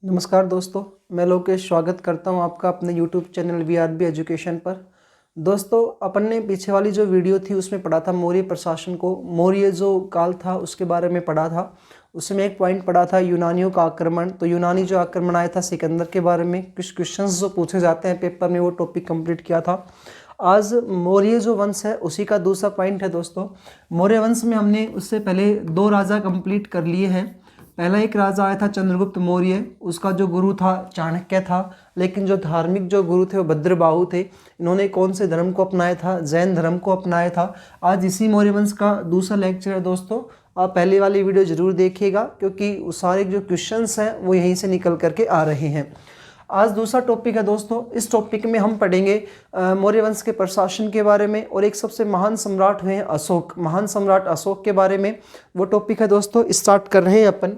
नमस्कार दोस्तों, मैं लोकेश स्वागत करता हूं आपका अपने YouTube चैनल VRB एजुकेशन पर। दोस्तों, अपन ने पीछे वाली जो वीडियो थी उसमें पढ़ा था मौर्य प्रशासन को, मौर्य जो काल था उसके बारे में पढ़ा था। उसमें एक पॉइंट पढ़ा था यूनानियों का आक्रमण। तो यूनानी जो आक्रमण आया था सिकंदर के बारे में कुछ क्वेश्चंस जो पूछे जाते हैं पेपर में, वो टॉपिक कंप्लीट किया था। आज मौर्य जो वंश है उसी का दूसरा पॉइंट है दोस्तों। मौर्य वंश में हमने उससे पहले दो राजा कंप्लीट कर लिए हैं। पहला एक राजा आया था चंद्रगुप्त मौर्य, उसका जो गुरु था चाणक्य था, लेकिन जो धार्मिक जो गुरु थे वो भद्रबाहु थे। इन्होंने कौन से धर्म को अपनाया था? जैन धर्म को अपनाया था। आज इसी मौर्य वंश का दूसरा लेक्चर है दोस्तों। आप पहले वाली वीडियो जरूर देखिएगा क्योंकि सारे जो क्वेश्चंस हैं वो यहीं से निकल करके आ रहे हैं। आज दूसरा टॉपिक है दोस्तों। इस टॉपिक में हम पढ़ेंगे मौर्य वंश के प्रशासन के बारे में और एक सबसे महान सम्राट हुए हैं अशोक, महान सम्राट अशोक के बारे में वो टॉपिक है दोस्तों। स्टार्ट कर रहे हैं अपन।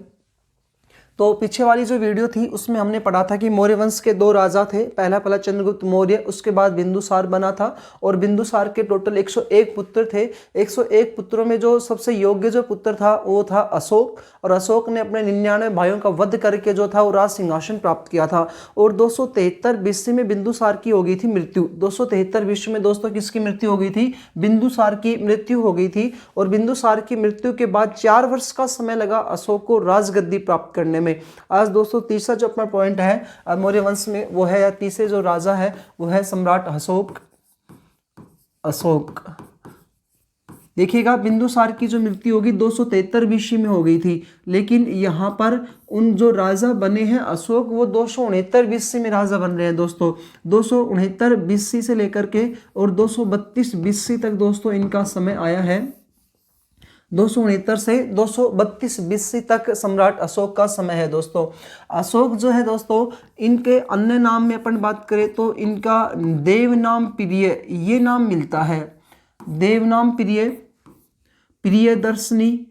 तो पीछे वाली जो वीडियो थी उसमें हमने पढ़ा था कि मौर्य वंश के दो राजा थे। पहला चंद्रगुप्त मौर्य, उसके बाद बिंदुसार बना था और बिंदुसार के टोटल 101 पुत्र थे। 101 पुत्रों में जो सबसे योग्य जो पुत्र था वो था अशोक, और अशोक ने अपने 99 भाइयों का वध करके जो था वो राज सिंहासन प्राप्त किया था। और 273 बीसी में बिंदुसार की हो गई थी मृत्यु। 273 बीसी में दोस्तों किसकी मृत्यु हो गई थी? बिंदुसार की मृत्यु हो गई थी। और बिंदुसार की मृत्यु के बाद 4 वर्ष का समय लगा अशोक को राजगद्दी प्राप्त करने में। आज दोस्तों तीसरा जो अपना पॉइंट है मौर्य वंश में वो है, या तीसरे जो राजा है वो है सम्राट अशोक। देखिएगा, बिंदुसार की जो मृत्यु होगी 273 बीसी में हो गई थी, लेकिन यहाँ पर उन जो राजा बने हैं अशोक वो 269 बीसी में राजा बन रहे हैं दोस्तों। 269 बीसी से लेकर के और 232 बीसी तक दोस्तों इनका समय आया है। 269 से 232 बीसी तक सम्राट अशोक का समय है दोस्तों। अशोक जो है दोस्तों, इनके अन्य नाम में अपन बात करें तो इनका देवनाम प्रिय ये नाम मिलता है। देवनाम प्रिय, प्रियदर्शनी,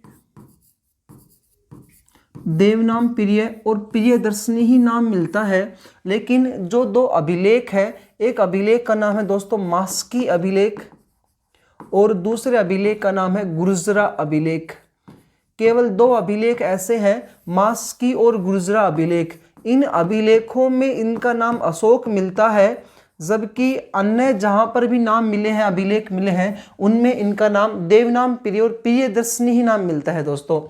देवनाम प्रिय और प्रियदर्शनी ही नाम मिलता है। लेकिन जो दो अभिलेख है, एक अभिलेख का नाम है दोस्तों मास्की अभिलेख और दूसरे अभिलेख का नाम है गुर्जरा अभिलेख। केवल दो अभिलेख ऐसे हैं, मास्की और गुर्जरा अभिलेख। इन अभिलेखों में इनका नाम अशोक मिलता है, जबकि अन्य जहां पर भी नाम मिले हैं, अभिलेख मिले हैं, उनमें इनका नाम देवनाम प्रिय और प्रियदर्शनी ही नाम मिलता है दोस्तों।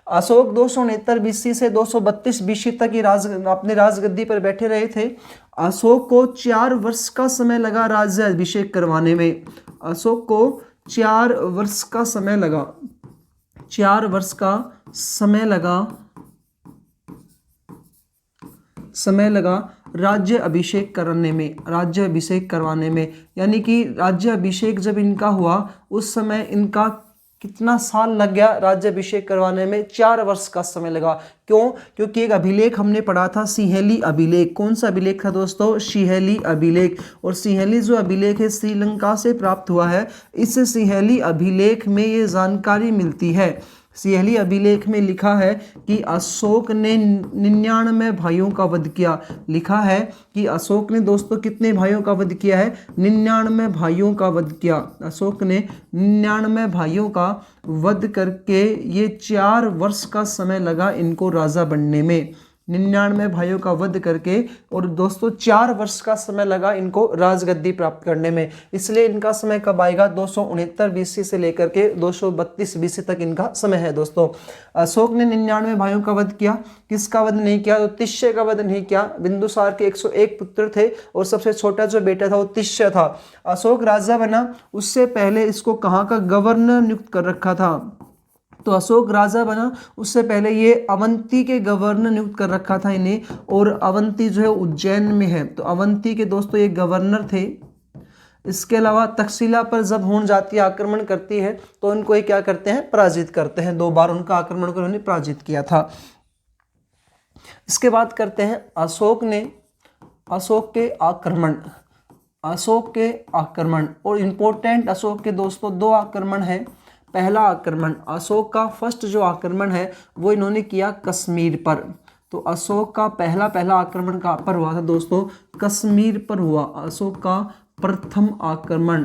अशोक 269 बीसी से 232 बीसी तक ही अपने राजगद्दी पर बैठे रहे थे। अशोक को 4 वर्ष का समय लगा राज्य अभिषेक करवाने में। अशोक को 4 वर्ष का समय लगा, 4 वर्ष का समय लगा राज्य अभिषेक करने में, राज्य अभिषेक करवाने में। यानी कि राज्य अभिषेक जब इनका हुआ उस समय इनका कितना साल लग गया राज्य अभिषेक करवाने में? 4 वर्ष का समय लगा। क्यों? क्योंकि एक अभिलेख हमने पढ़ा था सिंहली अभिलेख। कौन सा अभिलेख था दोस्तों? सिंहली अभिलेख। और सिंहली जो अभिलेख है श्रीलंका से प्राप्त हुआ है। इस सिंहली अभिलेख में ये जानकारी मिलती है। सिंहली अभिलेख में लिखा है कि अशोक ने 99 भाइयों का वध किया। लिखा है कि अशोक ने दोस्तों कितने भाइयों का वध किया है? 99 भाइयों का वध किया। अशोक ने 99 भाइयों का वध करके ये 4 वर्ष का समय लगा इनको राजा बनने में। 99 भाइयों का वध करके और दोस्तों 4 वर्ष का समय लगा इनको राजगद्दी प्राप्त करने में। इसलिए इनका समय कब आएगा? 269 बीसी से लेकर के 232 बीसी तक इनका समय है दोस्तों। अशोक ने 99 भाइयों का वध किया। किसका वध नहीं किया? तो तिष्य का वध नहीं किया। बिंदुसार के 101 पुत्र थे और सबसे छोटा जो बेटा था वो तिष्य था। अशोक राजा बना उससे पहले इसको कहाँ का गवर्नर नियुक्त कर रखा था? तो अशोक राजा बना उससे पहले ये अवंती के गवर्नर नियुक्त कर रखा था इन्हें, और अवंती जो है उज्जैन में है। तो अवंती के दोस्तों ये गवर्नर थे। इसके अलावा तक्षशिला पर जब हूण जाति आक्रमण करती है तो इनको ये क्या करते हैं? पराजित करते हैं। 2 बार उनका आक्रमण कर उन्हें पराजित किया था। इसके बाद करते हैं अशोक के आक्रमण और इम्पोर्टेंट अशोक के दोस्तों 2 आक्रमण है। पहला आक्रमण अशोक का फर्स्ट जो आक्रमण है वो इन्होंने किया कश्मीर पर। तो अशोक का पहला आक्रमण कहाँ पर हुआ था दोस्तों? कश्मीर पर हुआ। अशोक का प्रथम आक्रमण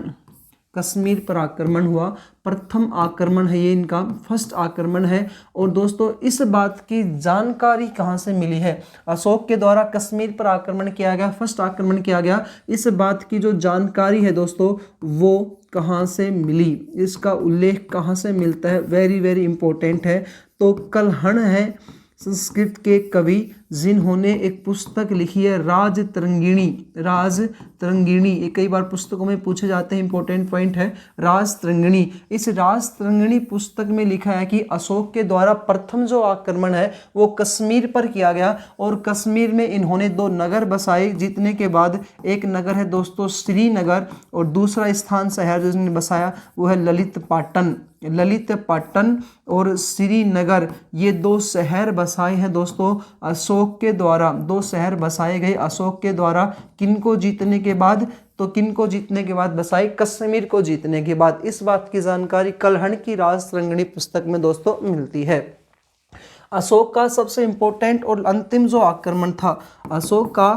कश्मीर पर आक्रमण हुआ। प्रथम आक्रमण है ये, इनका फर्स्ट आक्रमण है। और दोस्तों इस बात की जानकारी कहाँ से मिली है? अशोक के द्वारा कश्मीर पर आक्रमण किया गया, फर्स्ट आक्रमण किया गया। इस बात की जो जानकारी है दोस्तों वो कहाँ से मिली, इसका उल्लेख कहाँ से मिलता है, वेरी वेरी इंपॉर्टेंट है। तो कल्हण है संस्कृत के कवि जिन्होंने एक पुस्तक लिखी है राजतरंगिणी। राजतरंगिणी ये कई बार पुस्तकों में पूछे जाते हैं, इंपॉर्टेंट पॉइंट है राजतरंगिणी। इस राजतरंगिणी पुस्तक में लिखा है कि अशोक के द्वारा प्रथम जो आक्रमण है वो कश्मीर पर किया गया और कश्मीर में इन्होंने 2 नगर बसाए। जीतने के बाद एक नगर है दोस्तों श्रीनगर और दूसरा स्थान शहर जिसने बसाया वो है ललित पाटन। ललित पाटन और श्रीनगर ये 2 शहर बसाए हैं दोस्तों अशोक के द्वारा। 2 शहर बसाए गए अशोक के द्वारा। किनको जीतने के बाद? तो किनको जीतने के बाद बसाए? कश्मीर को जीतने के बाद। इस बात की जानकारी कल्हण की राजतरंगिणी पुस्तक में दोस्तों मिलती है। अशोक का सबसे इंपॉर्टेंट और अंतिम जो आक्रमण था, अशोक का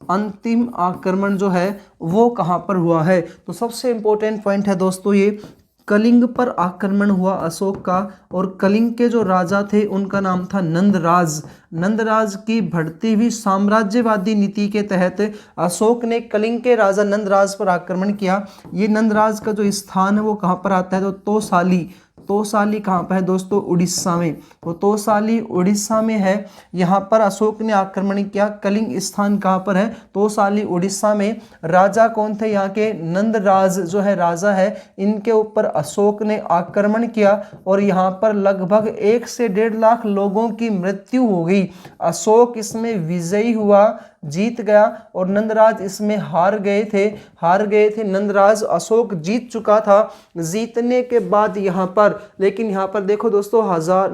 अंतिम आक्रमण जो है वो कहाँ पर हुआ है? तो सबसे इंपॉर्टेंट पॉइंट है दोस्तों ये कलिंग पर आक्रमण हुआ अशोक का। और कलिंग के जो राजा थे उनका नाम था नंदराज। नंदराज की बढ़ती हुई साम्राज्यवादी नीति के तहत अशोक ने कलिंग के राजा नंदराज पर आक्रमण किया। ये नंदराज का जो स्थान है वो कहाँ पर आता है? तो तोसाली। तोसाली कहाँ पर है दोस्तों? उड़ीसा में। तो तोसाली उड़ीसा में है। यहाँ पर अशोक ने आक्रमण किया। कलिंग स्थान कहाँ पर है? तोसाली उड़ीसा में। राजा कौन थे यहाँ के? नंदराज जो है राजा है, इनके ऊपर अशोक ने आक्रमण किया और यहाँ पर लगभग 1 से 1.5 लाख लोगों की मृत्यु हो गई। अशोक इसमें विजयी हुआ, जीत गया और नंदराज इसमें हार गए थे। नंदराज अशोक जीत चुका था। जीतने के बाद यहाँ पर, लेकिन यहाँ पर देखो दोस्तों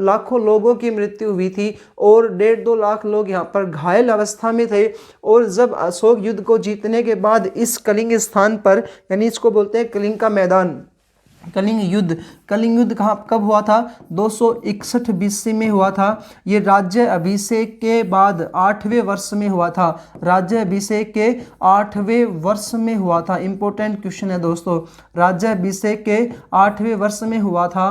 लाखों लोगों की मृत्यु हुई थी और 1.5-2 लाख लोग यहाँ पर घायल अवस्था में थे। और जब अशोक युद्ध को जीतने के बाद इस कलिंग स्थान पर, यानी इसको बोलते हैं कलिंग का मैदान, कलिंग युद्ध कब हुआ था? 261 BC में हुआ था। ये राज्य अभिषेक के बाद 8वें वर्ष में हुआ था। राज्य अभिषेक के 8वें वर्ष में हुआ था। इंपॉर्टेंट क्वेश्चन है दोस्तों, राज्य अभिषेक के 8वें वर्ष में हुआ था।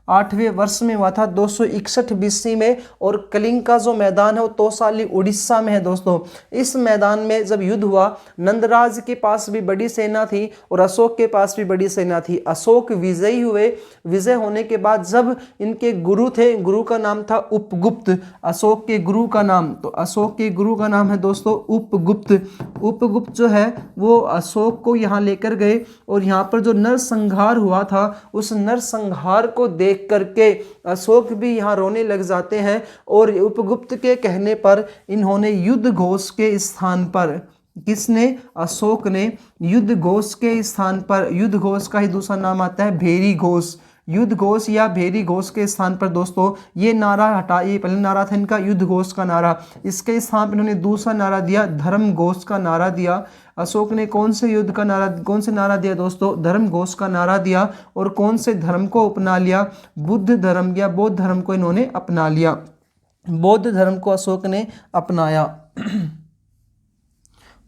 8वें वर्ष में हुआ था 261 BC में। और कलिंग का जो मैदान है वो तोसाली उड़ीसा में है दोस्तों। इस मैदान में जब युद्ध हुआ, नंदराज के पास भी बड़ी सेना थी और अशोक के पास भी बड़ी सेना थी। अशोक विजयी हुए। विजय होने के बाद जब इनके गुरु थे, गुरु का नाम था उपगुप्त। अशोक के गुरु का नाम, तो अशोक के गुरु का नाम है दोस्तों उपगुप्त। उपगुप्त जो है वो अशोक को यहाँ लेकर गए और यहाँ पर जो नरसंहार हुआ था उस नरसंहार को देख करके अशोक भी यहाँ रोने लग जाते हैं। और उपगुप्त के कहने पर इन्होंने युद्ध घोष के स्थान पर, किसने? अशोक ने युद्ध घोष के स्थान पर, युद्ध घोष का ही दूसरा नाम आता है भेरी घोष। युद्ध घोष या भेरी घोष के स्थान पर दोस्तों ये नारा हटा, ये पहले नारा था इनका युद्ध घोष का नारा, इसके स्थान पर इन्होंने दूसरा नारा दिया, धर्म घोष का नारा दिया। अशोक ने कौन से नारा दिया दोस्तों? धर्म घोष का नारा दिया। और कौन से धर्म को अपना लिया? बुद्ध धर्म या बौद्ध धर्म को इन्होंने अपना लिया। बौद्ध धर्म को अशोक ने अपनाया।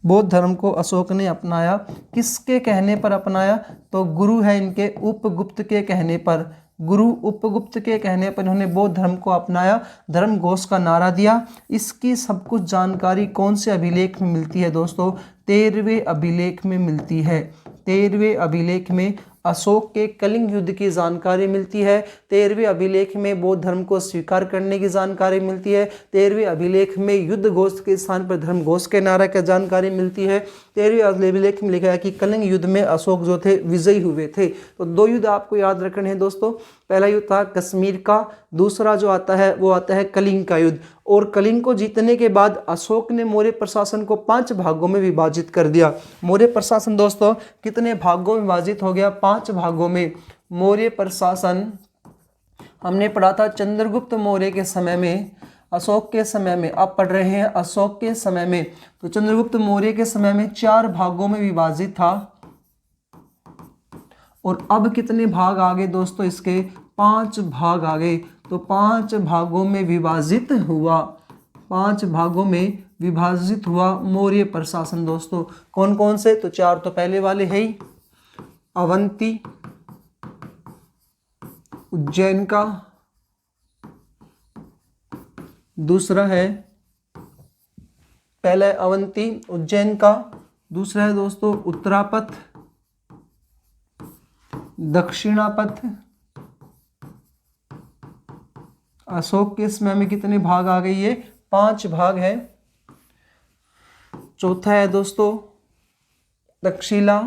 बौद्ध धर्म को अशोक ने अपनाया। किसके कहने पर अपनाया? तो गुरु है इनके उपगुप्त के कहने पर। गुरु उपगुप्त के कहने पर इन्होंने बौद्ध धर्म को अपनाया, धर्म घोष का नारा दिया। इसकी सब कुछ जानकारी कौन से अभिलेख में मिलती है दोस्तों? 13वें अभिलेख में मिलती है। 13वें अभिलेख में अशोक के कलिंग युद्ध की जानकारी मिलती है। 13वें अभिलेख में बौद्ध धर्म को स्वीकार करने की जानकारी मिलती है। 13वें अभिलेख में युद्ध घोष के स्थान पर धर्म घोष के नारा की जानकारी मिलती है। 13वें अभिलेख में लिखा है कि कलिंग युद्ध में अशोक जो थे विजयी हुए थे। तो 2 युद्ध आपको याद रखने हैं दोस्तों। पहला युद्ध था कश्मीर का, दूसरा जो आता है वो आता है कलिंग का युद्ध। और कलिंग को जीतने के बाद अशोक ने मौर्य प्रशासन को 5 भागों में विभाजित कर दिया। मौर्य प्रशासन दोस्तों कितने भागों में विभाजित हो गया? 5 भागों में। मौर्य प्रशासन हमने पढ़ा था चंद्रगुप्त मौर्य के समय में, अशोक के समय में। आप पढ़ रहे हैं अशोक के समय में, तो चंद्रगुप्त मौर्य के समय में 4 भागों में विभाजित था। और अब कितने भाग आ गए दोस्तों? इसके 5 भाग आ गए। तो 5 भागों में विभाजित हुआ। 5 भागों में विभाजित हुआ मौर्य प्रशासन। दोस्तों कौन कौन से? तो 4 तो पहले वाले है ही, अवंती, उज्जैन का, दूसरा है, पहला है अवंती उज्जैन का, दूसरा है दोस्तों उत्तरापथ, दक्षिणापथ। अशोक के समय में कितने भाग आ गए? ये 5 भाग है। चौथा है दोस्तों तक्षशिला,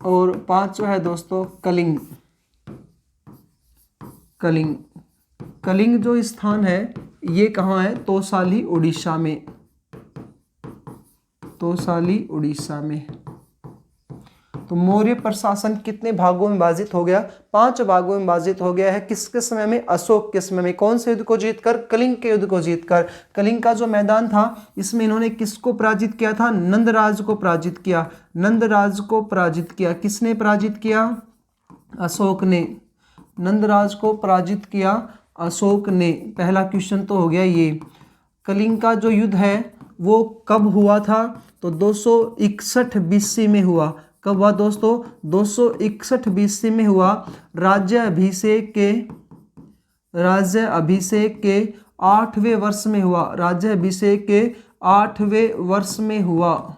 और 5वां है दोस्तों कलिंग। कलिंग, कलिंग जो स्थान है ये कहाँ है? तोसाली उड़ीसा में, तोसाली उड़ीसा में। तो मौर्य प्रशासन कितने भागों में विभाजित हो गया? 5 भागों में विभाजित हो गया है। किसके समय में? अशोक के समय में। कौन से युद्ध को जीतकर? कलिंग के युद्ध को जीतकर। कलिंग का जो मैदान था इसमें इन्होंने किसको पराजित किया था? नंदराज को पराजित किया। नंदराज को पराजित किया। किसने पराजित किया? अशोक ने। नंदराज को पराजित किया अशोक ने। पहला क्वेश्चन तो हो गया ये। कलिंग का जो युद्ध है वो कब हुआ था? तो 261 BC में हुआ। कब हुआ दोस्तों? 261 BC में हुआ। राज्याभिषेक के 8वें वर्ष में हुआ। राज्याभिषेक के 8वें वर्ष में हुआ।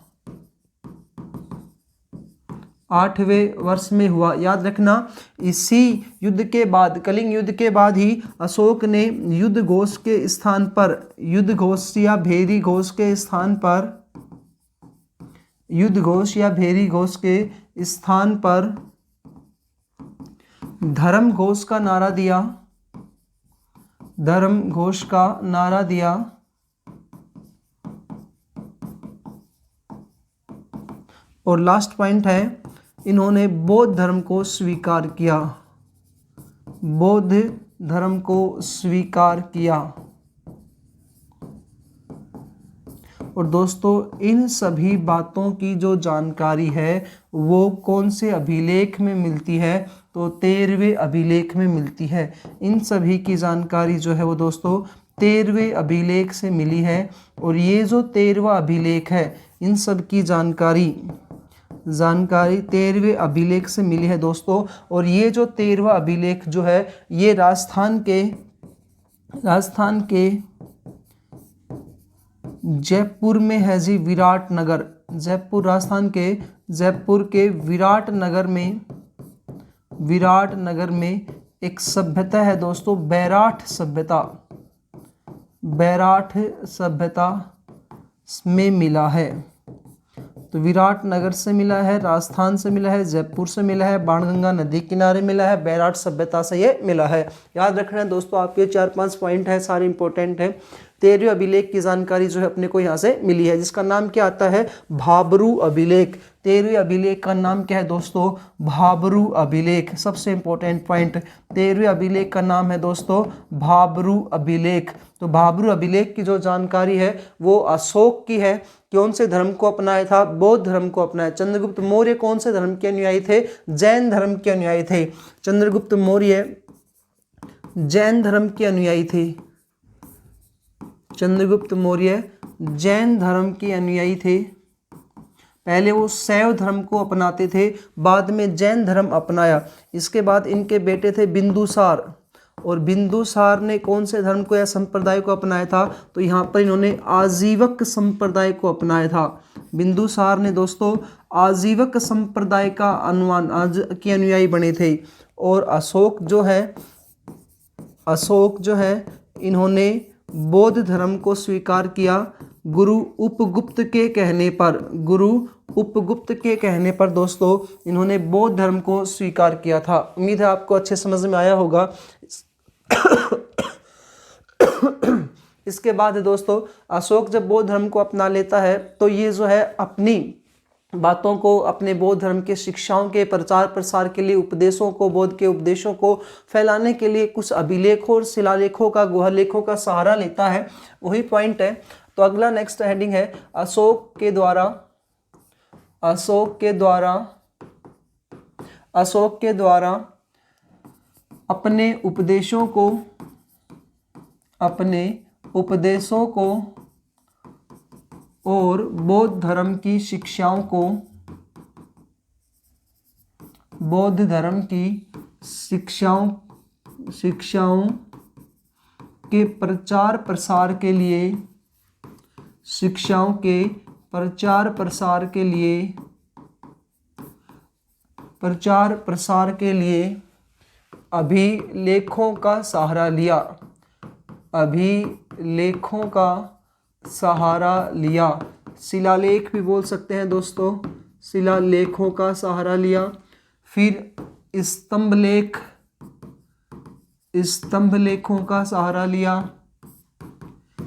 8वें वर्ष में हुआ। याद रखना, इसी युद्ध के बाद, कलिंग युद्ध के बाद ही अशोक ने युद्ध घोष के स्थान पर, युद्ध घोष या भेरी घोष के स्थान पर, युद्ध घोष या भेरी घोष के स्थान पर धर्म घोष का नारा दिया। धर्म घोष का नारा दिया। और लास्ट पॉइंट है, इन्होंने बौद्ध धर्म को स्वीकार किया। बौद्ध धर्म को स्वीकार किया। और दोस्तों इन सभी बातों की जो जानकारी है वो कौन से अभिलेख में मिलती है? तो 13वें अभिलेख में मिलती है। इन सभी की जानकारी जो है वो दोस्तों 13वें अभिलेख से मिली है। और ये जो 13वां अभिलेख है इन सब की जानकारी 13वें अभिलेख से मिली है दोस्तों। और ये जो 13वां अभिलेख जो है ये राजस्थान के जयपुर में है जी। विराटनगर, जयपुर, राजस्थान के जयपुर के विराटनगर में एक सभ्यता है दोस्तों, बैराठ सभ्यता। बैराठ सभ्यता में मिला है। तो विराटनगर से मिला है, राजस्थान से मिला है, जयपुर से मिला है, बाणगंगा नदी किनारे मिला है, बैराठ सभ्यता से ये मिला है। याद रखना है दोस्तों, आपके 4-5 पॉइंट है, सारे इंपॉर्टेंट है। 13वें अभिलेख की जानकारी जो है अपने को यहाँ से मिली है, जिसका नाम क्या आता है? भाबरू अभिलेख। 13वें अभिलेख का नाम क्या है दोस्तों? भाबरू अभिलेख। सबसे इंपॉर्टेंट पॉइंट, 13वें अभिलेख का नाम है दोस्तों भाबरू अभिलेख। तो भाबरू अभिलेख की जो जानकारी है वो अशोक की है। कौन से धर्म को अपनाया था? बौद्ध धर्म को अपनाया। चंद्रगुप्त मौर्य कौन से धर्म के अनुयायी थे? जैन धर्म के अनुयायी थे। चंद्रगुप्त मौर्य जैन धर्म के अनुयायी थे। चंद्रगुप्त मौर्य जैन धर्म के अनुयायी थे। पहले वो शैव धर्म को अपनाते थे, बाद में जैन धर्म अपनाया। इसके बाद इनके बेटे थे बिंदुसार, और बिंदुसार ने कौन से धर्म को या संप्रदाय को अपनाया था? तो यहाँ पर इन्होंने आजीवक संप्रदाय को अपनाया था। बिंदुसार ने दोस्तों आजीवक संप्रदाय का के अनुयायी बने थे। और अशोक जो है इन्होंने बौद्ध धर्म को स्वीकार किया गुरु उपगुप्त के कहने पर। गुरु उपगुप्त के कहने पर दोस्तों इन्होंने बौद्ध धर्म को स्वीकार किया था। उम्मीद है आपको अच्छे समझ में आया होगा। इसके बाद दोस्तों अशोक जब बौद्ध धर्म को अपना लेता है तो ये जो है अपनी बातों को, अपने बौद्ध धर्म के शिक्षाओं के प्रचार प्रसार के लिए, उपदेशों को, बौद्ध के उपदेशों को फैलाने के लिए कुछ अभिलेखों और शिलालेखों का, गुहालेखों का सहारा लेता है। वही पॉइंट है। तो अगला नेक्स्ट हेडिंग है अशोक के द्वारा अपने उपदेशों को अपने उपदेशों को और बौद्ध धर्म की शिक्षाओं के प्रचार प्रसार के लिए अभिलेखों का सहारा लिया। शिलालेख भी बोल सकते हैं दोस्तों, शिलालेखों का सहारा लिया। फिर स्तंभलेखों का सहारा लिया,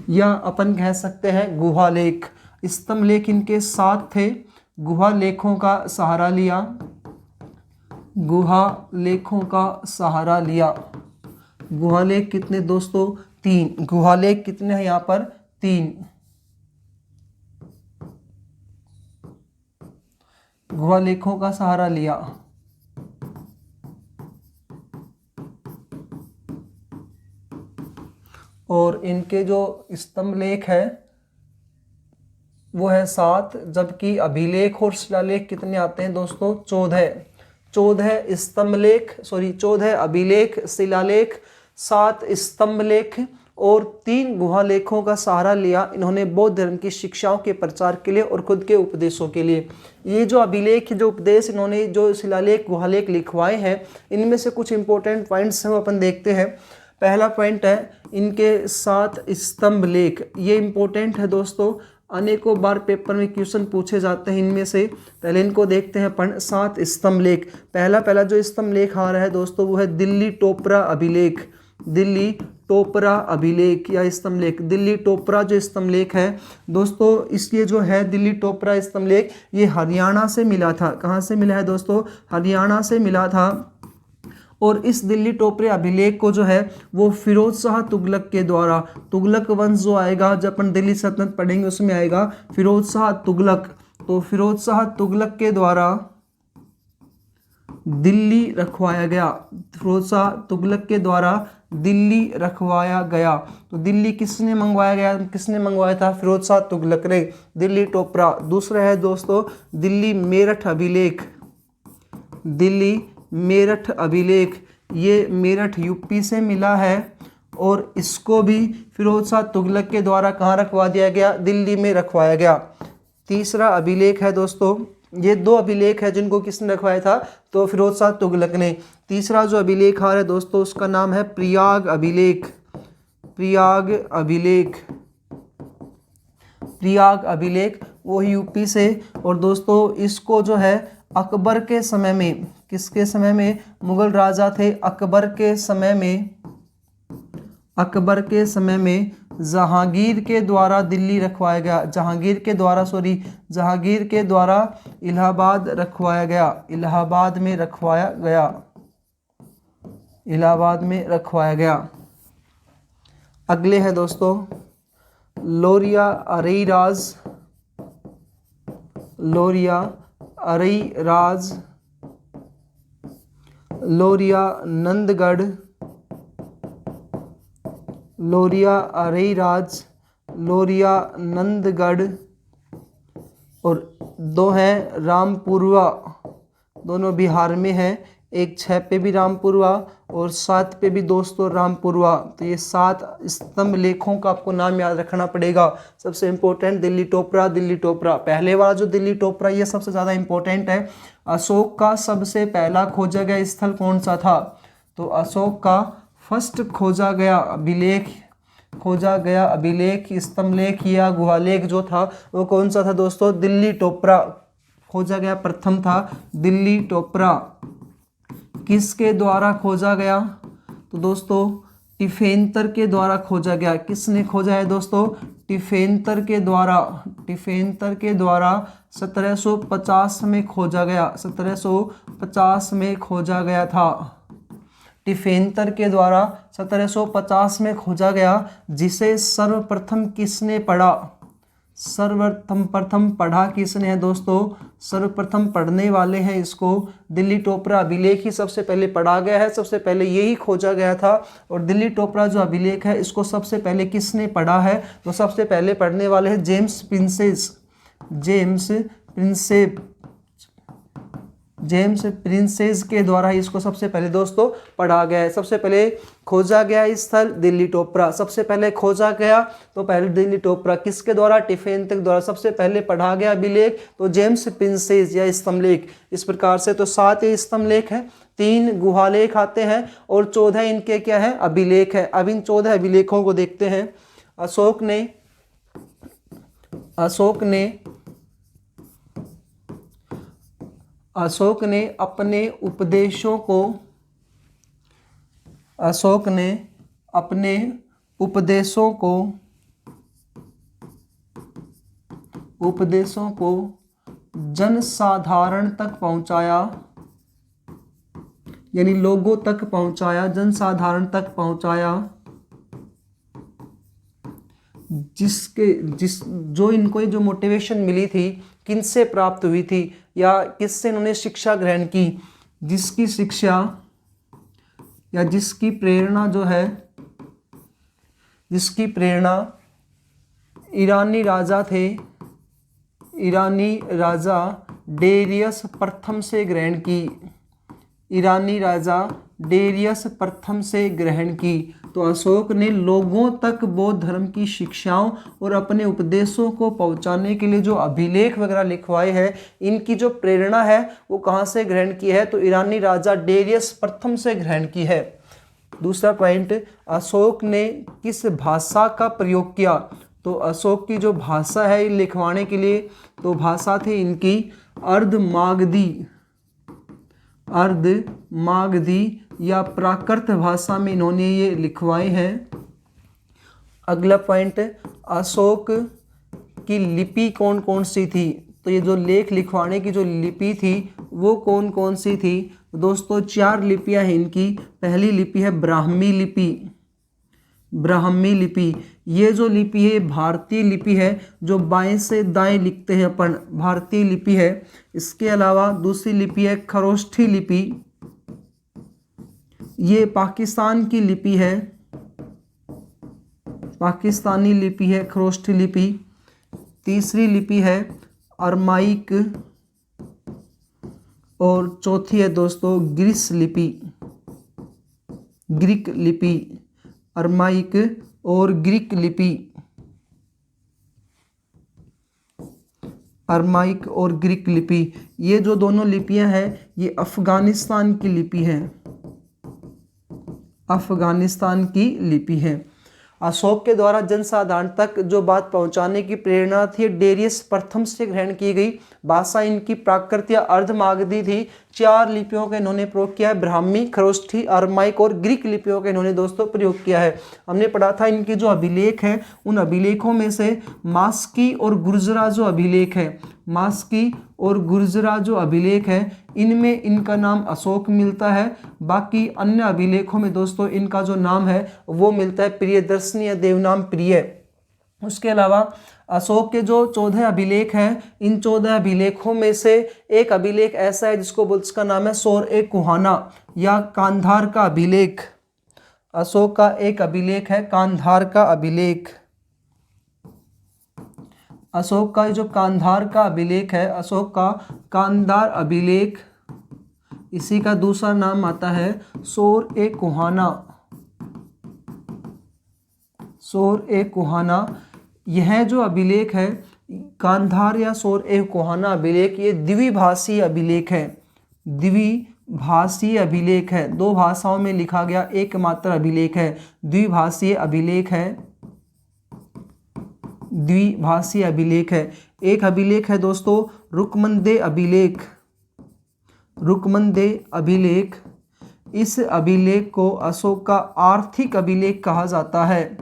या अपन कह सकते हैं गुहालेख। स्तंभलेख इनके 7 थे, गुहालेखों का सहारा लिया। गुहालेख कितने दोस्तों? 3। गुहालेख कितने हैं यहाँ पर? 3। गुहालेखों का सहारा लिया। और इनके जो स्तंभलेख है वो है 7, जबकि अभिलेख और शिलालेख कितने आते हैं दोस्तों? 14 अभिलेख, शिलालेख, 7 स्तंभलेख और 3 गुहालेखों का सहारा लिया इन्होंने बौद्ध धर्म की शिक्षाओं के प्रचार के लिए और खुद के उपदेशों के लिए। ये जो अभिलेख, जो उपदेश इन्होंने जो शिलालेख गुहालेख लिखवाए हैं, इनमें से कुछ इंपॉर्टेंट पॉइंट्स हैं वो अपन देखते हैं। पहला पॉइंट है इनके 7 स्तंभलेख। ये इंपॉर्टेंट है दोस्तों, अनेकों बार पेपर में क्वेश्चन पूछे जाते हैं इनमें से। पहले इनको देखते हैं अपन, 7 स्तंभलेख। पहला जो स्तंभलेख आ रहा है दोस्तों वो है दिल्ली टोपरा अभिलेख। दिल्ली टोपरा अभिलेख या स्तंभलेख, दिल्ली टोपरा जो स्तंभलेख है दोस्तों, इसलिए जो है दिल्ली टोपरा स्तंभलेख, ये हरियाणा से मिला था। कहाँ से मिला है दोस्तों? हरियाणा से मिला था। और इस दिल्ली टोपरे अभिलेख को जो है वो फिरोज शाह तुगलक के द्वारा, तुगलक वंश जो आएगा, जब अपन दिल्ली सल्तनत पढ़ेंगे उसमें आएगा फिरोज शाह तुगलक। तो फिरोज शाह तुगलक के द्वारा दिल्ली रखवाया गया। फिरोज शाह तुगलक के द्वारा दिल्ली रखवाया गया। तो दिल्ली किसने मंगवाया था? फिरोज शाह तुगलक ने। दिल्ली टोपरा। दूसरा है दोस्तों दिल्ली मेरठ अभिलेख। दिल्ली मेरठ अभिलेख, ये मेरठ यूपी से मिला है और इसको भी फिरोज शाह तुगलक के द्वारा कहाँ रखवा दिया गया? दिल्ली में रखवाया गया। तीसरा अभिलेख है दोस्तों, ये 2 अभिलेख है जिनको किसने रखवाया था? तो फिरोज शाह तुगलक ने। तीसरा जो अभिलेख आ रहा है दोस्तों उसका नाम है प्रयाग अभिलेख। प्रयाग अभिलेख वो यूपी से। और दोस्तों इसको जो है अकबर के समय में, किसके समय में? मुगल राजा थे अकबर के समय में जहांगीर के द्वारा दिल्ली रखवाया गया। जहांगीर के द्वारा इलाहाबाद रखवाया गया। इलाहाबाद में रखवाया गया। अगले है दोस्तों लोरिया अरई नंदगढ़ और 2 हैं रामपुरवा, दोनों बिहार में है। एक 6 पे भी रामपुरवा और 7 पे भी दोस्तों रामपुरवा। तो ये 7 स्तंभ लेखों का आपको नाम याद रखना पड़ेगा। सबसे इम्पोर्टेंट दिल्ली टोपरा। पहले वाला जो दिल्ली टोपरा ये सबसे ज़्यादा इम्पोर्टेंट है। अशोक का सबसे पहला खोजा गया स्थल कौन सा था? तो अशोक का फर्स्ट खोजा गया अभिलेख स्तंभलेख या गुहालेख जो था वो कौन सा था दोस्तों? दिल्ली टोपरा खोजा गया, प्रथम था दिल्ली टोपरा। किसके द्वारा खोजा गया? तो दोस्तों टिफेंतर के द्वारा खोजा गया। किसने खोजा है दोस्तों? टिफेंतर के द्वारा 1750 में खोजा गया। 1750 में खोजा गया था। टिफेंतर के द्वारा 1750 में खोजा गया, जिसे सर्वप्रथम किसने पढ़ा? सर्वप्रथम पढ़ा किसने है दोस्तों? सर्वप्रथम पढ़ने वाले हैं इसको दिल्ली टोपरा अभिलेख ही सबसे पहले पढ़ा गया है, सबसे पहले यही खोजा गया था। और दिल्ली टोपरा जो अभिलेख है इसको सबसे पहले किसने पढ़ा है? तो सबसे पहले पढ़ने वाले हैं जेम्स प्रिंसेस के द्वारा ही इसको सबसे पहले दोस्तों पढ़ा गया है। सबसे पहले खोजा गया स्थल दिल्ली टोपरा, सबसे पहले खोजा गया तो पहले दिल्ली टोपरा किसके द्वारा? टिफेन के द्वारा सबसे पहले पढ़ा गया अभिलेख तो जेम्स प्रिंसेस या स्तंभलेख। इस प्रकार से तो 7 ये स्तंभलेख है, 3 गुहालेख आते हैं और 14 इनके क्या है? अभिलेख है। अब इन 14 अभिलेखों को देखते हैं। अशोक ने अपने उपदेशों को जनसाधारण तक पहुंचाया, यानी लोगों तक पहुंचाया, जनसाधारण तक पहुंचाया, जो इनको जो मोटिवेशन मिली थी किनसे प्राप्त हुई थी या किससे इन्होंने शिक्षा ग्रहण की? जिसकी शिक्षा या जिसकी प्रेरणा जो है, जिसकी प्रेरणा ईरानी राजा थे, ईरानी राजा डेरियस प्रथम से ग्रहण की, ईरानी राजा डेरियस प्रथम से ग्रहण की। तो अशोक ने लोगों तक बौद्ध धर्म की शिक्षाओं और अपने उपदेशों को पहुंचाने के लिए जो अभिलेख वगैरह लिखवाए हैं, इनकी जो प्रेरणा है वो कहाँ से ग्रहण की है? तो ईरानी राजा डेरियस प्रथम से ग्रहण की है। दूसरा पॉइंट, अशोक ने किस भाषा का प्रयोग किया? तो अशोक की जो भाषा है लिखवाने के लिए, तो भाषा थी इनकी अर्धमागधी या प्राकृत भाषा में इन्होंने ये लिखवाए हैं। अगला पॉइंट, अशोक की लिपि कौन कौन सी थी? तो ये जो लेख लिखवाने की जो लिपि थी वो कौन कौन सी थी? दोस्तों 4 लिपियां हैं इनकी। पहली लिपि है ब्राह्मी लिपि। ये जो लिपि है भारतीय लिपि है, जो बाएं से दाएं लिखते हैं अपन, भारतीय लिपि है। इसके अलावा दूसरी लिपि है खरोष्ठी लिपि, ये पाकिस्तान की लिपि है, पाकिस्तानी लिपि है खरोष्ठी लिपि। तीसरी लिपि है अरमाइक और चौथी है दोस्तों ग्रीक लिपि, अरमाइक और ग्रीक लिपि, अरमाइक और ग्रीक लिपि। ये जो दोनों लिपियां हैं ये अफगानिस्तान की लिपि है, अफगानिस्तान की लिपि है। अशोक के द्वारा जनसाधारण तक जो बात पहुंचाने की प्रेरणा थी डेरियस प्रथम से ग्रहण की गई। भाषा इनकी प्राकृत या अर्धमागधी थी। 4 लिपियों का इन्होंने प्रयोग किया है, ब्राह्मी, खरोष्ठी, अरमाइक और ग्रीक लिपियों का इन्होंने दोस्तों प्रयोग किया है। हमने पढ़ा था इनके जो अभिलेख हैं उन अभिलेखों में से मास्की और गुर्जरा जो अभिलेख है, मास्की और गुर्जरा जो अभिलेख है, इनमें इनका नाम अशोक मिलता है। बाकी अन्य अभिलेखों में दोस्तों इनका जो नाम है वो मिलता है प्रियदर्शनी या देवनाम प्रिय। उसके अलावा अशोक के जो 14 अभिलेख हैं, इन 14 अभिलेखों में से एक अभिलेख ऐसा है जिसका नाम है सोर-ए-कुहाना या कांधार का अभिलेख। अशोक का एक अभिलेख है कांधार का अभिलेख। अशोक का जो कांधार का अभिलेख है, अशोक का कांधार अभिलेख, इसी का दूसरा नाम आता है सोर-ए-कुहाना, सोर-ए-कुहाना। यह जो अभिलेख है कांधार या सोर-ए-कुहाना अभिलेख, ये द्विभाषीय अभिलेख है, द्विभाषीय अभिलेख है। 2 भाषाओं में लिखा गया एकमात्र अभिलेख है, द्विभाषीय अभिलेख है, द्विभाषीय अभिलेख है। एक अभिलेख है दोस्तों रुकमंदे अभिलेख, रुकमंदे अभिलेख। इस अभिलेख को अशोक का आर्थिक अभिलेख कहा जाता है,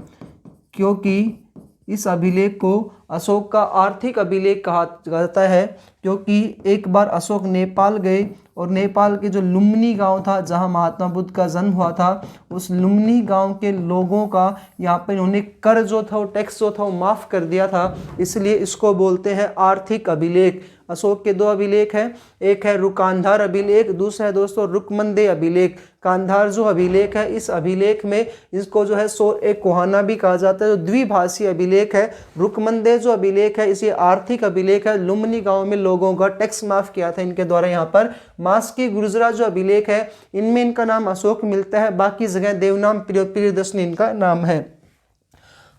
क्योंकि इस अभिलेख को अशोक का आर्थिक अभिलेख कहा जाता है क्योंकि एक बार अशोक नेपाल गए और नेपाल के जो लुम्बिनी गांव था जहां महात्मा बुद्ध का जन्म हुआ था, उस लुम्बिनी गांव के लोगों का यहाँ पर इन्होंने कर जो था वो टैक्स जो था वो माफ़ कर दिया था, इसलिए इसको बोलते हैं आर्थिक अभिलेख। अशोक के दो अभिलेख हैं, एक है रुकांधार अभिलेख, दूसरा है दोस्तों रुकमंदे अभिलेख। कांधार जो अभिलेख है, इस अभिलेख में इसको जो है एक कोहाना भी कहा जाता है, जो द्विभाषी अभिलेख है। रुकमंदे जो अभिलेख है इसे आर्थिक अभिलेख है, लुम्बिनी गांव में लोगों का टैक्स माफ किया था इनके द्वारा यहाँ पर। मास्की गुर्जरा जो अभिलेख है, इनमें इनका नाम अशोक मिलता है, बाकी जगह देवनाम प्रियदर्शनी इनका नाम है।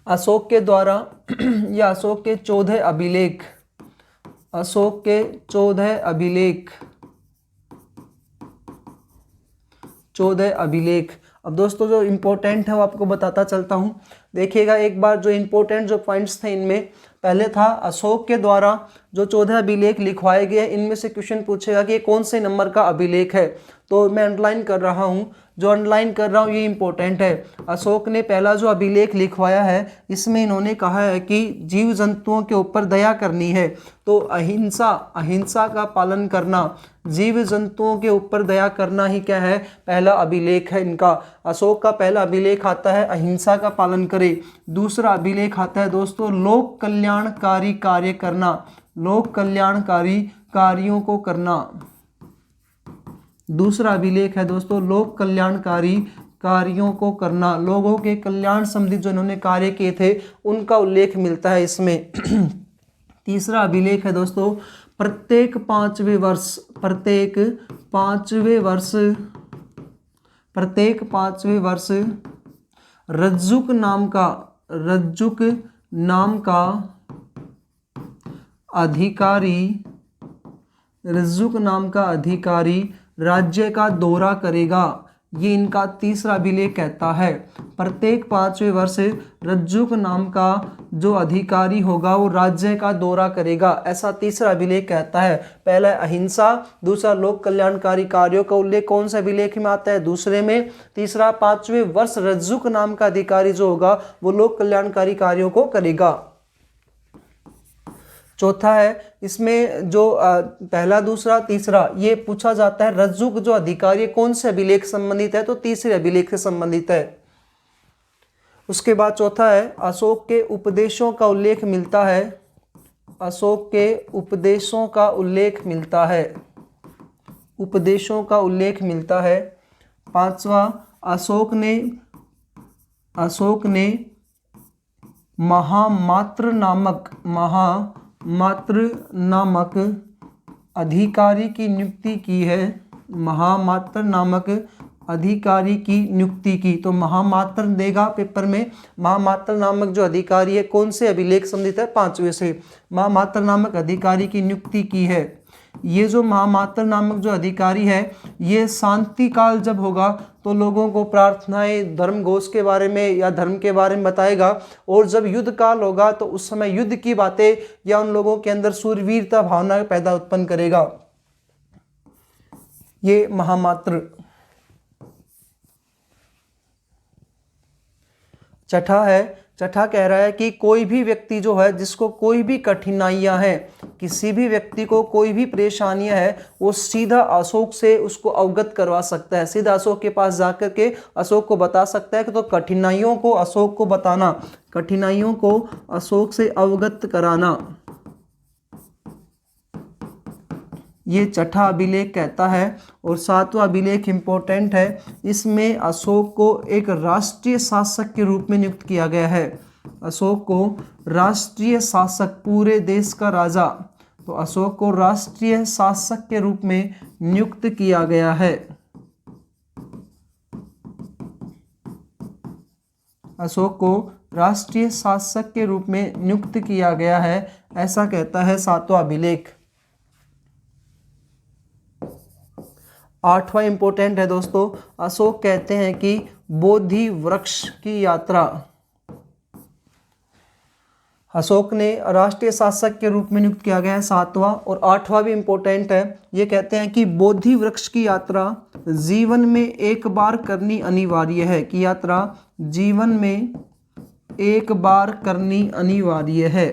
अशोक के द्वारा या अशोक के 14 अभिलेख, अशोक के 14 अभिलेख, 14 अभिलेख। अब दोस्तों जो इम्पोर्टेंट है वो आपको बताता चलता हूँ। देखिएगा एक बार जो इम्पोर्टेंट जो पॉइंट्स थे इनमें, पहले था अशोक के द्वारा जो 14 अभिलेख लिखवाए गए, इनमें से क्वेश्चन पूछेगा कि ये कौन से नंबर का अभिलेख है, तो मैं अंडरलाइन कर रहा हूँ, जो अंडरलाइन कर रहा हूँ ये इंपॉर्टेंट है। अशोक ने पहला जो अभिलेख लिखवाया है, इसमें इन्होंने कहा है कि जीव जंतुओं के ऊपर दया करनी है, तो अहिंसा का पालन करना, जीव जंतुओं के ऊपर दया करना ही क्या है, पहला अभिलेख है इनका। अशोक का पहला अभिलेख आता है अहिंसा का पालन करे। दूसरा अभिलेख आता है दोस्तों लोक कल्याणकारी कार्य करना, लोक कल्याणकारी कार्यों को करना। दूसरा अभिलेख है दोस्तों लोक कल्याणकारी कार्यों को करना, लोगों के कल्याण संबंधी जो इन्होंने कार्य किए थे उनका उल्लेख मिलता है इसमें। तीसरा अभिलेख है दोस्तों प्रत्येक 5वें वर्ष रज्जुक नाम का अधिकारी राज्य का दौरा करेगा, ये इनका तीसरा अभिलेख कहता है। प्रत्येक 5वें वर्ष रज्जुक नाम का जो अधिकारी होगा वो राज्य का दौरा करेगा, ऐसा तीसरा अभिलेख कहता है। पहला अहिंसा, दूसरा लोक कल्याणकारी कार्यों का उल्लेख कौन से अभिलेख में आता है, दूसरे में। तीसरा 5वें वर्ष रज्जुक नाम का अधिकारी जो होगा वो लोक कल्याणकारी कार्यों को करेगा। चौथा है इसमें जो पहला, दूसरा, तीसरा ये पूछा जाता है रज्जुक जो अधिकारी कौन से अभिलेख संबंधित है, तो तीसरे अभिलेख से संबंधित है। उसके बाद चौथा है अशोक के उपदेशों का उल्लेख मिलता है, अशोक के उपदेशों का उल्लेख मिलता है, उपदेशों का उल्लेख मिलता है। पांचवा अशोक ने महामात्र नामक अधिकारी की नियुक्ति की है, महामात्र नामक अधिकारी की नियुक्ति की, तो महामात्र देगा पेपर में। महामात्र नामक जो अधिकारी है कौन से अभिलेख संबंधित है, 5वें से। महामात्र नामक अधिकारी की नियुक्ति की है। ये जो महामात्र नामक जो अधिकारी है ये शांति काल जब होगा तो लोगों को प्रार्थनाएं धर्म घोष के बारे में या धर्म के बारे में बताएगा, और जब युद्ध काल होगा तो उस समय युद्ध की बातें या उन लोगों के अंदर शूरवीरता भावना पैदा उत्पन्न करेगा, ये महामात्र। छठा कह रहा है कि कोई भी व्यक्ति जो है जिसको कोई भी कठिनाइयां हैं, किसी भी व्यक्ति को कोई भी परेशानियां है, वो सीधा अशोक से उसको अवगत करवा सकता है, सीधा अशोक के पास जाकर के अशोक को बता सकता है कि तो कठिनाइयों को अशोक को बताना, कठिनाइयों को अशोक से अवगत कराना, ये छठा अभिलेख कहता है। और सातवां अभिलेख इंपॉर्टेंट है, इसमें अशोक को एक राष्ट्रीय शासक के रूप में नियुक्त किया गया है, अशोक को राष्ट्रीय शासक, पूरे देश का राजा, तो अशोक को राष्ट्रीय शासक के रूप में नियुक्त किया गया है, अशोक को राष्ट्रीय शासक के रूप में नियुक्त किया गया है, ऐसा कहता है सातवां अभिलेख। आठवां इंपॉर्टेंट है दोस्तों, अशोक कहते हैं कि बोधि वृक्ष की यात्रा, अशोक ने राष्ट्रीय शासक के रूप में नियुक्त किया गया है, सातवां। और आठवां भी इंपॉर्टेंट है, ये कहते हैं कि बोधि वृक्ष की यात्रा जीवन में एक बार करनी अनिवार्य है, कि यात्रा जीवन में एक बार करनी अनिवार्य है,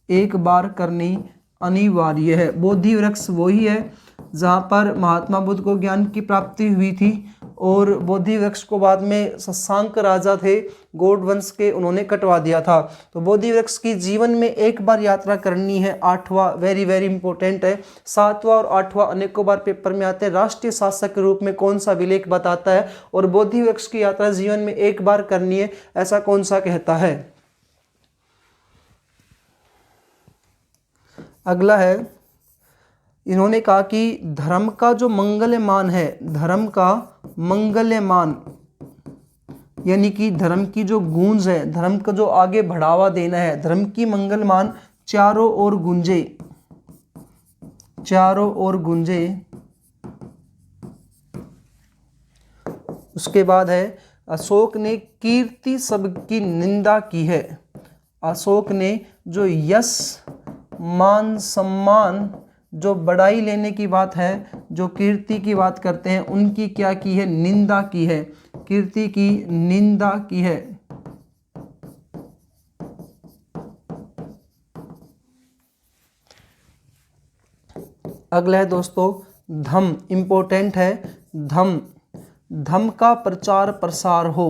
एक बार करनी अनिवार्य है। बोधि वृक्ष वही है जहाँ पर महात्मा बुद्ध को ज्ञान की प्राप्ति हुई थी। और बोधि वृक्ष को बाद में शशांक राजा थे गौड़ वंश के, उन्होंने कटवा दिया था। तो बोधि वृक्ष की जीवन में एक बार यात्रा करनी है। 8वां वेरी वेरी इंपॉर्टेंट है। 7वां और 8वां अनेकों बार पेपर में आते हैं। राष्ट्रीय शासक के रूप में कौन सा अभिलेख बताता है और बोधि वृक्ष की यात्रा जीवन में एक बार करनी है, ऐसा कौन सा कहता है। अगला है, इन्होंने कहा कि धर्म का जो मंगल्यमान है, धर्म का मंगल्यमान यानी कि धर्म की जो गूंज है, धर्म का जो आगे बढ़ावा देना है, धर्म की मंगलमान चारों ओर गूंजे, चारों ओर गूंजे। उसके बाद है, अशोक ने कीर्ति शब्द की निंदा की है। अशोक ने जो यश मान सम्मान, जो बड़ाई लेने की बात है, जो कीर्ति की बात करते हैं, उनकी क्या की है, निंदा की है, कीर्ति की निंदा की है। अगला है दोस्तों, धम्म इंपॉर्टेंट है। धम्म, धम्म का प्रचार प्रसार हो,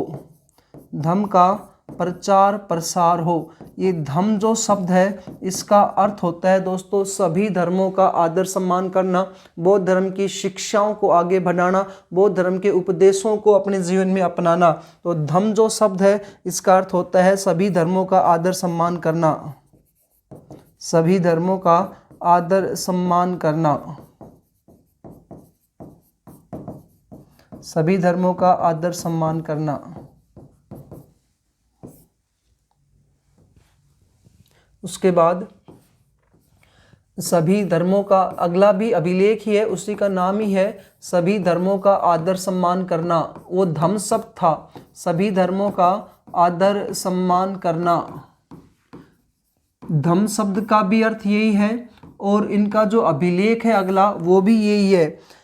धम्म का प्रचार प्रसार हो। ये धम्म जो शब्द है, इसका अर्थ होता है दोस्तों सभी धर्मों का आदर सम्मान करना, बौद्ध धर्म की शिक्षाओं को आगे बढ़ाना, बौद्ध धर्म के उपदेशों को अपने जीवन में अपनाना। तो धम्म जो शब्द है, इसका अर्थ होता है सभी धर्मों का आदर सम्मान करना, सभी धर्मों का आदर सम्मान करना, सभी धर्मों का आदर सम्मान करना। उसके बाद सभी धर्मों का अगला भी अभिलेख ही है, उसी का नाम ही है सभी धर्मों का आदर सम्मान करना। वो धम्म शब्द था, सभी धर्मों का आदर सम्मान करना। धम्म शब्द का भी अर्थ यही है और इनका जो अभिलेख है अगला, वो भी यही है।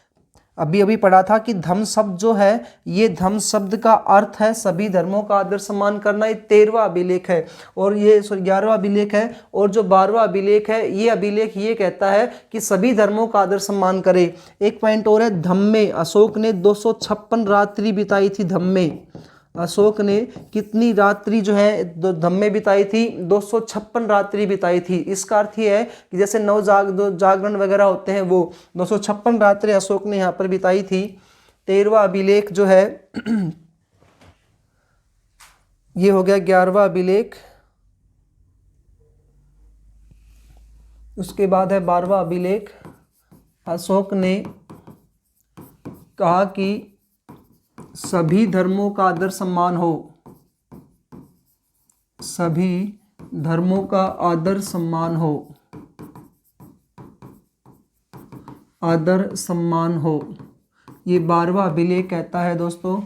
अभी अभी पढ़ा था कि धम्म शब्द जो है, ये धम्म शब्द का अर्थ है सभी धर्मों का आदर सम्मान करना। ये 13वां अभिलेख है और ये 11वां अभिलेख है। और जो 12वां अभिलेख है, ये अभिलेख ये कहता है कि सभी धर्मों का आदर सम्मान करे। एक पॉइंट और है, धम्म में अशोक ने 256 रात्रि बिताई थी। धम्म में अशोक ने कितनी रात्रि जो है धम्म में बिताई थी, 256 रात्रि बिताई थी। इसका अर्थ ये है कि जैसे जागरण वगैरह होते हैं, वो 256 रात्रि अशोक ने यहाँ पर बिताई थी। 13वां अभिलेख जो है ये हो गया 11वां अभिलेख। उसके बाद है 12वां अभिलेख। अशोक ने कहा कि सभी धर्मों का आदर सम्मान हो, सभी धर्मों का आदर सम्मान हो, आदर सम्मान हो। ये 12वां अभिलेख कहता है दोस्तों।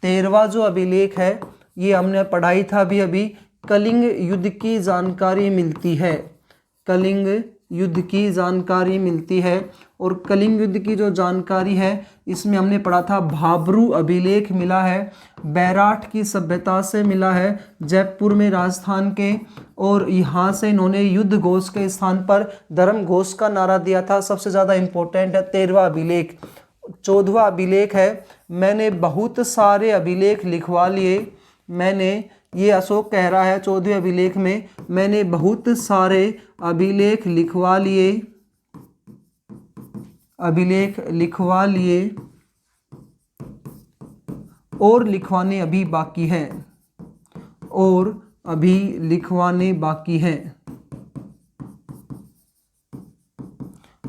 13वां जो अभिलेख है, ये हमने पढ़ाई था अभी, कलिंग युद्ध की जानकारी मिलती है, कलिंग युद्ध की जानकारी मिलती है। और कलिंग युद्ध की जो जानकारी है, इसमें हमने पढ़ा था भाब्रू अभिलेख मिला है, बैराठ की सभ्यता से मिला है, जयपुर में राजस्थान के। और यहाँ से इन्होंने युद्ध घोष के स्थान पर धर्म घोष का नारा दिया था। सबसे ज़्यादा इम्पोर्टेंट है 13वां अभिलेख। 14वां अभिलेख है, मैंने बहुत सारे अभिलेख लिखवा लिए। मैंने, ये अशोक कह रहा है 14वें अभिलेख में, मैंने बहुत सारे अभिलेख लिखवा लिए, अभिलेख लिखवा लिए और लिखवाने अभी बाकी है, और अभी लिखवाने बाकी है,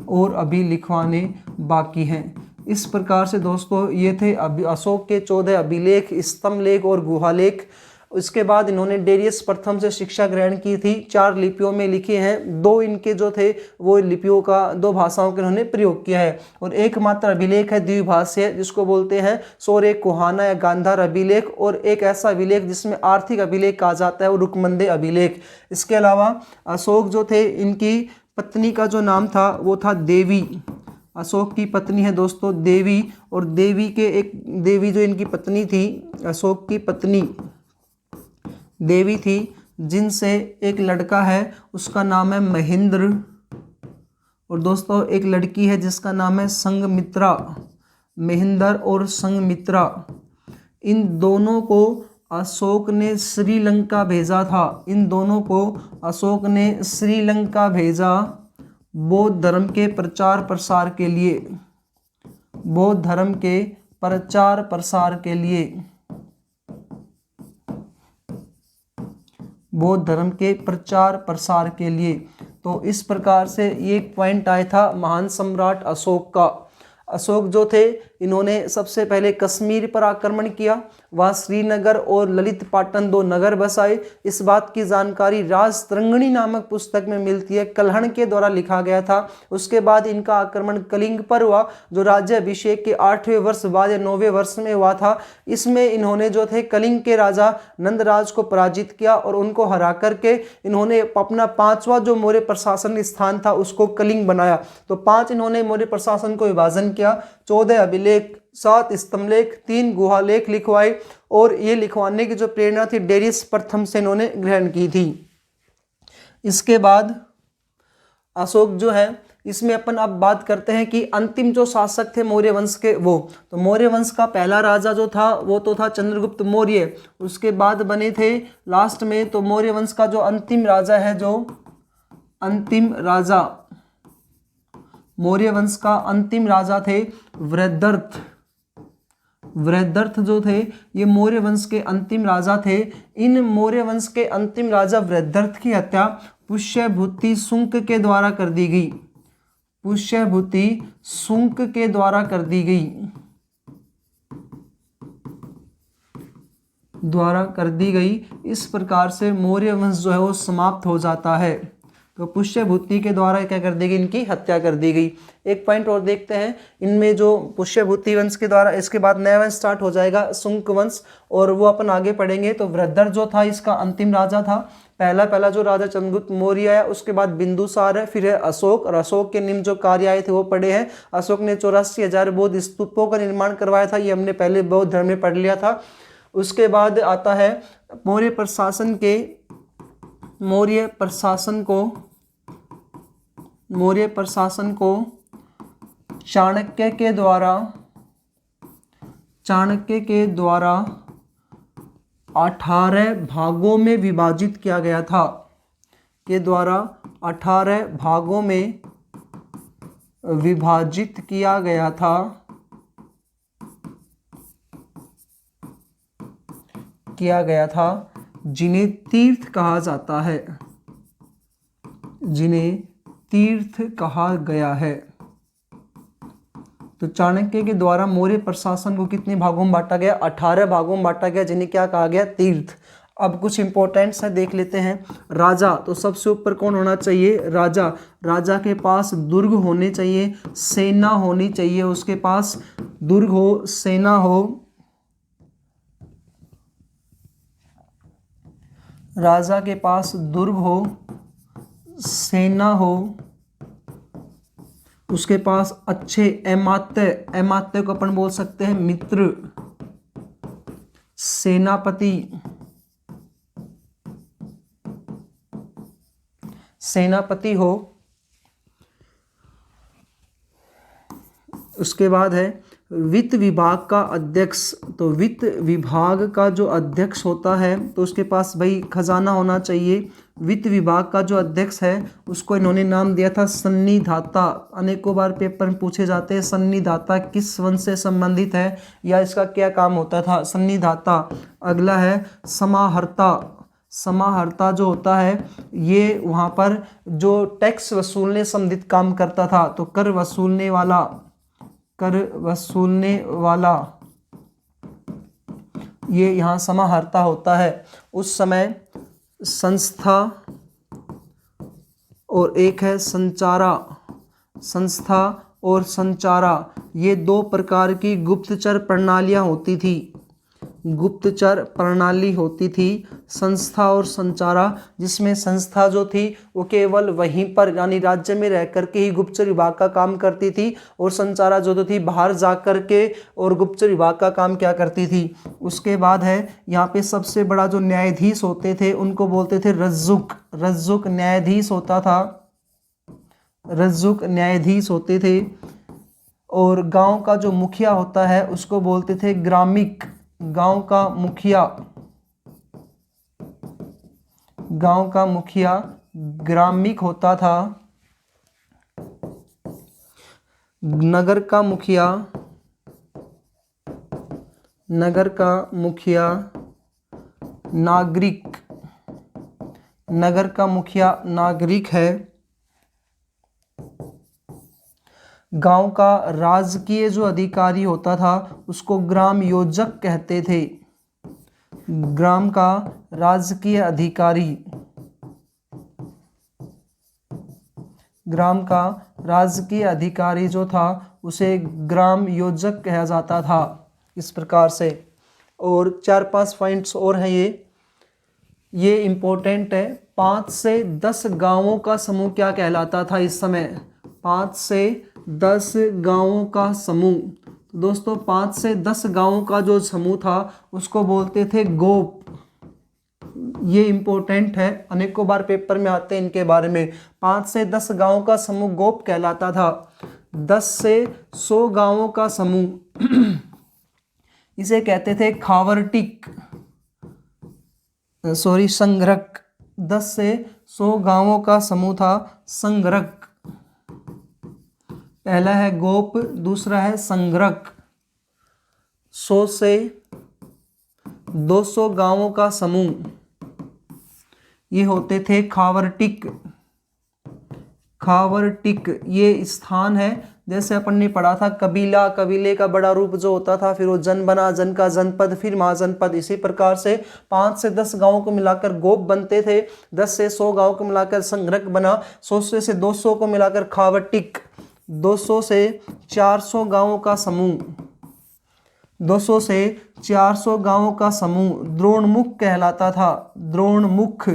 और अभी लिखवाने बाकी हैं। इस प्रकार से दोस्तों ये थे अशोक के 14 अभिलेख, स्तंभ लेख और गुहालेख। इसके बाद इन्होंने डेरियस प्रथम से शिक्षा ग्रहण की थी। 4 लिपियों में लिखे हैं। 2 इनके जो थे वो लिपियों का 2 भाषाओं के इन्होंने प्रयोग किया है। और एकमात्र अभिलेख है द्विभाषीय, जिसको बोलते हैं सौरे कोहाना या गांधार अभिलेख। और एक ऐसा अभिलेख जिसमें आर्थिक अभिलेख कहा जाता है, वो रुकमंदे अभिलेख। इसके अलावा अशोक जो थे, इनकी पत्नी का जो नाम था वो था देवी। अशोक की पत्नी है दोस्तों देवी। और देवी जो इनकी पत्नी थी, अशोक की पत्नी देवी थी, जिनसे एक लड़का है, उसका नाम है महेंद्र। और दोस्तों एक लड़की है जिसका नाम है संघमित्रा, महेंद्र और संघमित्रा। इन दोनों को अशोक ने श्रीलंका भेजा था। इन दोनों को अशोक ने श्रीलंका भेजा बौद्ध धर्म के प्रचार प्रसार के लिए। बौद्ध धर्म के प्रचार प्रसार के लिए। बौद्ध धर्म के प्रचार प्रसार के लिए। तो इस प्रकार से ये एक पॉइंट आया था महान सम्राट अशोक का। अशोक जो थे इन्होंने सबसे पहले कश्मीर पर आक्रमण किया, वहाँ श्रीनगर और ललित पाटन 2 नगर बसाए। इस बात की जानकारी राजतरंगिणी नामक पुस्तक में मिलती है, कल्हण के द्वारा लिखा गया था। उसके बाद इनका आक्रमण कलिंग पर हुआ जो राज्याभिषेक के 8वें वर्ष बाद या 9वें वर्ष में हुआ था। इसमें इन्होंने जो थे कलिंग के राजा नंदराज को पराजित किया और उनको हरा करके इन्होंने अपना 5वां जो मौर्य प्रशासन स्थान था उसको कलिंग बनाया। तो 5 इन्होंने मौर्य प्रशासन को विभाजन किया, 14 अभिलेख, 7 स्तंभलेख, 3 गुहालेख लिखवाए और ये लिखवाने की जो प्रेरणा थी डेरियस प्रथम से इन्होंने ग्रहण की थी। इसके बाद अशोक जो है इसमें अपन अब बात करते हैं कि अंतिम जो शासक थे मौर्य वंश के वो, तो मौर्य वंश का पहला राजा जो था वो तो था चंद्रगुप्त मौर्य। उसके बाद बने थे लास्ट में तो मौर्य वंश का जो अंतिम राजा है, जो अंतिम राजा मौर्य वंश का अंतिम राजा थे वृद्धर्थ। वृद्धर्थ जो थे ये मौर्य वंश के अंतिम राजा थे। इन मौर्य वंश के अंतिम राजा वृद्धर्थ की हत्या पुष्यभूति शुंग के द्वारा कर दी गई। पुष्यभूति शुंग के द्वारा कर दी गई। इस प्रकार से मौर्य वंश जो है वो समाप्त हो जाता है। तो पुष्यभूति के द्वारा क्या कर दी गई, इनकी हत्या कर दी गई। एक पॉइंट और देखते हैं इनमें जो पुष्यभूति वंश के द्वारा, इसके बाद नया वंश स्टार्ट हो जाएगा शुंग वंश और वो अपन आगे पढ़ेंगे। तो वृद्धर जो था इसका अंतिम राजा था। पहला जो राजा चंद्रगुप्त मौर्य है, उसके बाद बिंदुसार है, फिर है अशोक। और अशोक के निम्न जो कार्य आए थे वो पढ़े हैं। अशोक ने 84,000 बौद्ध स्तूपों का निर्माण करवाया था, ये हमने पहले बौद्ध धर्म में पढ़ लिया था। उसके बाद आता है मौर्य प्रशासन को चाणक्य के द्वारा 18 भागों में विभाजित किया गया था। 18 भागों में विभाजित किया गया था, जिन्हें तीर्थ कहा गया है। तो चाणक्य के द्वारा मौर्य प्रशासन को कितने भागों में बांटा गया, 18 भागों में बांटा गया, जिन्हें क्या कहा गया, तीर्थ। अब कुछ इंपॉर्टेंट्स है देख लेते हैं। राजा, तो सबसे ऊपर कौन होना चाहिए, राजा के पास दुर्ग होने चाहिए, सेना होनी चाहिए, उसके पास दुर्ग हो, सेना हो। राजा के पास दुर्ग हो, सेना हो, उसके पास अच्छे अमात्य को अपन बोल सकते हैं मित्र, सेनापति हो। उसके बाद है वित्त विभाग का अध्यक्ष। तो वित्त विभाग का जो अध्यक्ष होता है तो उसके पास भाई खजाना होना चाहिए। वित्त विभाग का जो अध्यक्ष है उसको इन्होंने नाम दिया था सन्निधाता। अनेकों बार पेपर में पूछे जाते हैं सन्निधाता किस वंश से संबंधित है या इसका क्या काम होता था, सन्निधाता। अगला है समाहर्ता। समाहर्ता जो होता है ये वहाँ पर जो टैक्स वसूलने संबंधित काम करता था, तो कर वसूलने वाला ये यहाँ समाहर्ता होता है। उस समय संस्था और एक है संचारा। संस्था और संचारा ये 2 प्रकार की गुप्तचर प्रणालियाँ होती थी। गुप्तचर प्रणाली होती थी संस्था और संचारा, जिसमें संस्था जो थी वो केवल वहीं पर यानी राज्य में रह करके ही गुप्तचर विभाग का काम करती थी, और संचारा जो थी बाहर जा कर के और गुप्तचर विभाग का काम क्या करती थी। उसके बाद है यहाँ पे सबसे बड़ा जो न्यायाधीश होते थे उनको बोलते थे रज्जुक। रज्जुक न्यायाधीश होता था। रज्जुक न्यायाधीश होते थे। और गांव का जो मुखिया होता है उसको बोलते थे ग्रामिक। गांव का मुखिया ग्रामिक होता था। नगर का मुखिया नागरिक है। गांव का राजकीय जो अधिकारी होता था उसको ग्राम योजक कहते थे। ग्राम का राजकीय अधिकारी जो था उसे ग्राम योजक कहा जाता था। इस प्रकार से और 4-5 पॉइंट्स और हैं ये इम्पोर्टेंट है। 5 से 10 गांवों का समूह क्या कहलाता था इस समय? 5 से 10 गांवों का समूह। तो दोस्तों 5 से 10 गांवों का जो समूह था उसको बोलते थे गोप। ये इम्पोर्टेंट है, अनेकों बार पेपर में आते हैं इनके बारे में। 5 से 10 गांवों का समूह गोप कहलाता था। 10 से 100 गांवों का समूह इसे कहते थे संघरक। 10 से 100 गांवों का समूह था संघरक। पहला है गोप, दूसरा है संघरक। 100 से 200 गांवों का समूह ये होते थे खावर्टिक। ये स्थान है, जैसे अपन ने पढ़ा था कबीले का बड़ा रूप जो होता था, फिर वो जन बना, जन का जनपद, फिर महाजनपद। इसी प्रकार से 5 से 10 गांवों को मिलाकर गोप बनते थे। 10 से 100 गांवों को मिलाकर संघरक बना। 100 से 200 को मिलाकर खावर्टिक। 200 से 400 गांवों का समूह 200 से 400 गांवों का समूह द्रोणमुख कहलाता था। द्रोणमुख।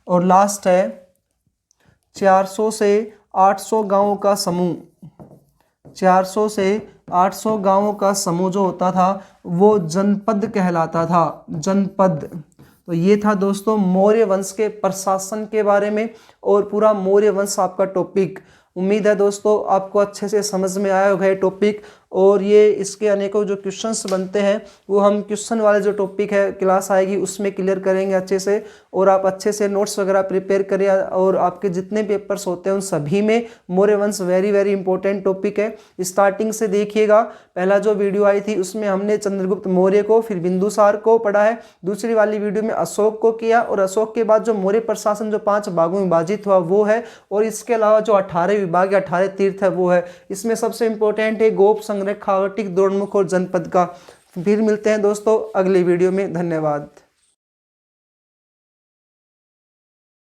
और लास्ट है 400 से 800 गांवों का समूह। 400 से 800 गांवों का समूह जो होता था वो जनपद कहलाता था। जनपद। तो ये था दोस्तों मौर्य वंश के प्रशासन के बारे में और पूरा मौर्य वंश आपका टॉपिक। उम्मीद है दोस्तों आपको अच्छे से समझ में आया होगा ये टॉपिक। और ये इसके अनेकों जो क्वेश्चंस बनते हैं वो हम क्वेश्चन वाले जो टॉपिक है क्लास आएगी उसमें क्लियर करेंगे अच्छे से। और आप अच्छे से नोट्स वगैरह प्रिपेयर करिए और आपके जितने पेपर्स होते हैं उन सभी में मौर्य वंश वेरी वेरी इंपॉर्टेंट टॉपिक है। स्टार्टिंग से देखिएगा, पहला जो वीडियो आई थी उसमें हमने चंद्रगुप्त मौर्य को फिर बिंदुसार को पढ़ा है। दूसरी वाली वीडियो में अशोक को किया और अशोक के बाद जो मौर्य प्रशासन जो 5 भागों में विभाजित हुआ वो है। और इसके अलावा जो 18 विभाग या 18 तीर्थ है वो है। इसमें सबसे इंपॉर्टेंट है गोप, संघरक, खावर्टिक, द्रोणमुख और जनपद का। फिर मिलते हैं दोस्तों अगले वीडियो में। धन्यवाद।